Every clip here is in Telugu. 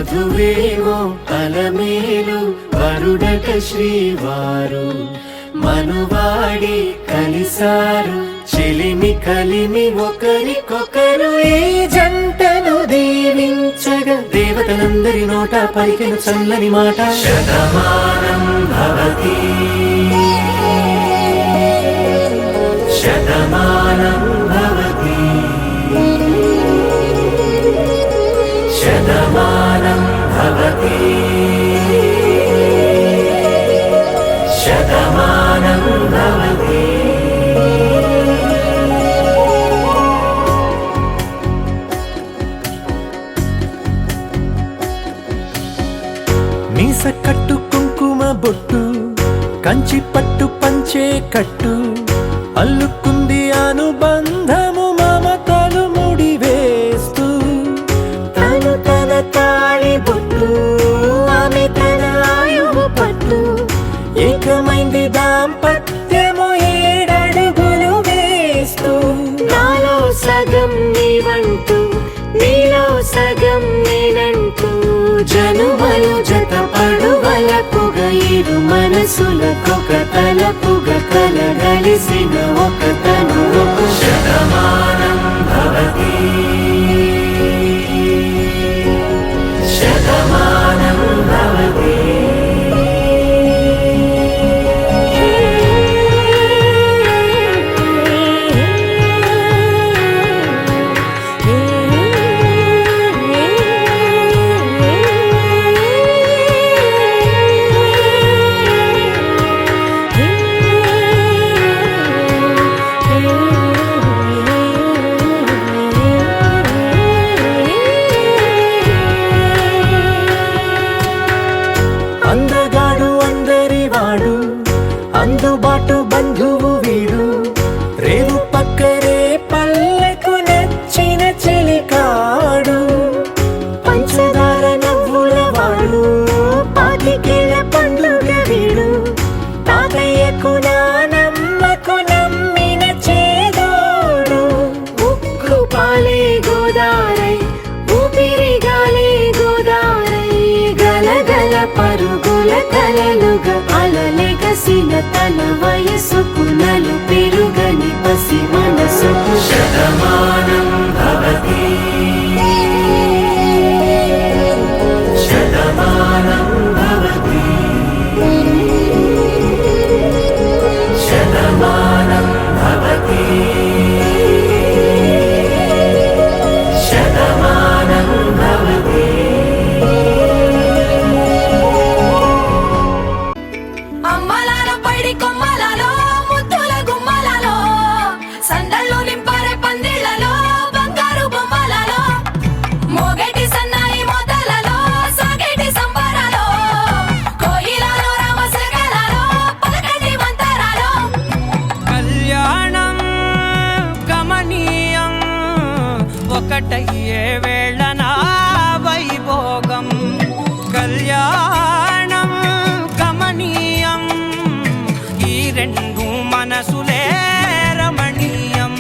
వధువేమో అలమేలు వరుడట శ్రీవారు మనువాడి కలిసారు చెలిమి కలిమి ఒకరికొకరు ఈ జంటను దీవించగా దేవతలందరి నోట పలికిన చల్లని మాట శతమానం భవతి శతమానం భవతి శతమానం భవతి శతమానం భవతి. మీస కట్టు కుంకుమ బొట్టు కంచి పట్టు పంచే కట్టు అల్లుకుంది అనుబంధము మమతలు ముడివేస్తూ తను తన తాళి బొట్టు ఆమె తన ఆయువు పట్టు ఏకమైంది దాంపత్యము 7 అడుగులు వేస్తూ నాలో సగం నీవంటూ నీలో సగం నేనంటూ జనుమలు జత పడువలపుగ ఇరు మనసులకొక తలపుగ కలగలిసిన ఒక తను శతమానం భవతి శతమానం భవతి. అందగాడు అందరి వాడు అందుబాటు బంధువు వీడు రేవు పక్కరే పల్లెకు నచ్చిన చెలికాడు పంచదార నవ్వుల వాడు పాతికేళ్ళ పండుగ వీడు తాతయ్యకు నానమ్మకు నమ్మిన చేదోడు ఉక్కు పాలే గోదారై ఊపిరిగాలే గోదారై గలగల పరుగుల కలలుగా అలలెగసిన తన వయసుకు నలు పెరుగని పసి మనసుకు శతమానం భవతి శతమానం భవతి శతమానం భవతి శతమానం భవతి. అమ్మలాల పైడి కొమ్మలలో ముద్దుల గుమ్మలలో సందళ్ళు నింపారే పందిళ్లలో బంగారు బొమ్మలలో మోగేటి సన్నాయి మోతలలో సాగేటి సంబరాలో కోయిలలో రామశకలలో పలకటి మంతరాలో కళ్యాణం గమనీయం ఒకటయ్యే వేళ నా వైభోగం కళ్యాణం గమనీయం ఈ రెండు మనసులే రమణీయం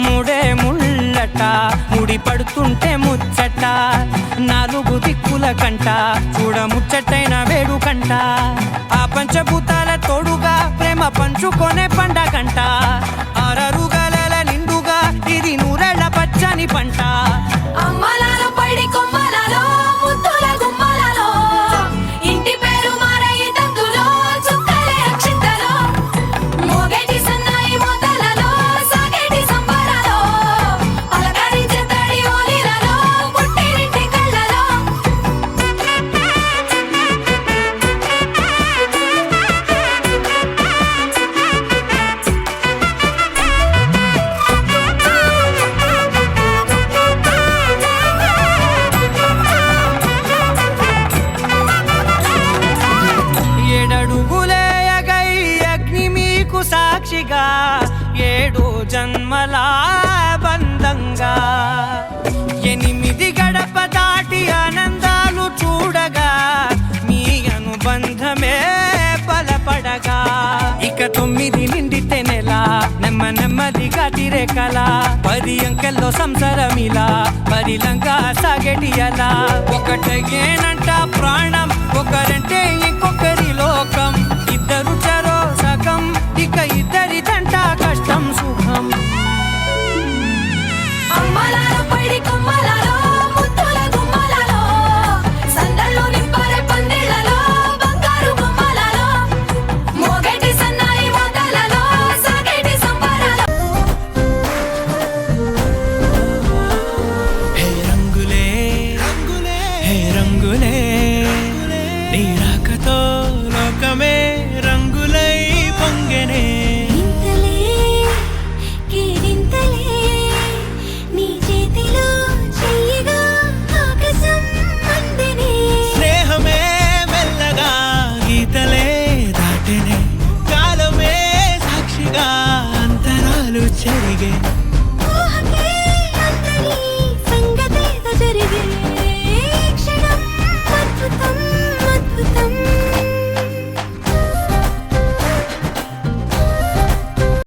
ముడే ముళ్ళట ముడి పడుతుంటే ముచ్చట 4 దిక్కుల కంట చూడ ముచ్చటైన వేడుకంట ఆ పంచభూతాల తోడుగా ప్రేమ పంచుకొనే పండగంట అరరుగలల నిండుగా ఇది 100 ఏళ్ల పచ్చని పంట అమ్మలాల పైడి కొమ్మలలో ముద్దుల గుమ్మలలో ఇంటి పేరు మారయి తందులో చుక్కలే అక్షింతలో మోగేటి సన్నాయి మోతలలో సాగేటి సంబరాలో పలకరించే తడి ఓలిలలో పుట్టినింటి కళ్ళలో సాక్షిగా 7 జన్మల బంధంగా 8 గడప దాటి ఆనందాలు చూడగా మీ అనుబంధమే బలపడగా ఇక 9 నిండితే నెల నెమ్మ నెమ్మదిగా తీరే కల 10 అంకెల్లో సంసారమిలా పరిలంగా సాగేటియలా ఒకటేనంట ప్రాణం ఒకరంటే ఇంకొకరి లోకం ఇద్దరు చరో సగం ఇక ఇద్దరిదంట కష్టం సుఖం అమ్మలాల పడి కొమ్మలలో ముద్దుల గుమ్మలలో సందళ్ళు నింపరే పందిళ్ళలో బంగారు గుమ్మలలో మోగేటి సన్నాయి మోతలలో సాగేటి సంబరాలలో హే రంగులే రంగులే హే రంగులే నీ రాకతో లోకమే రంగులై పొంగెనే ఇంతలే కేరింతలే నీ చేతిలో చెయ్యగా ఆకాశం అందెనే స్నేహమే మెల్లగా గీతలే దాటెనే కాలమే సాక్షిగా అంతరాలు చెరిగే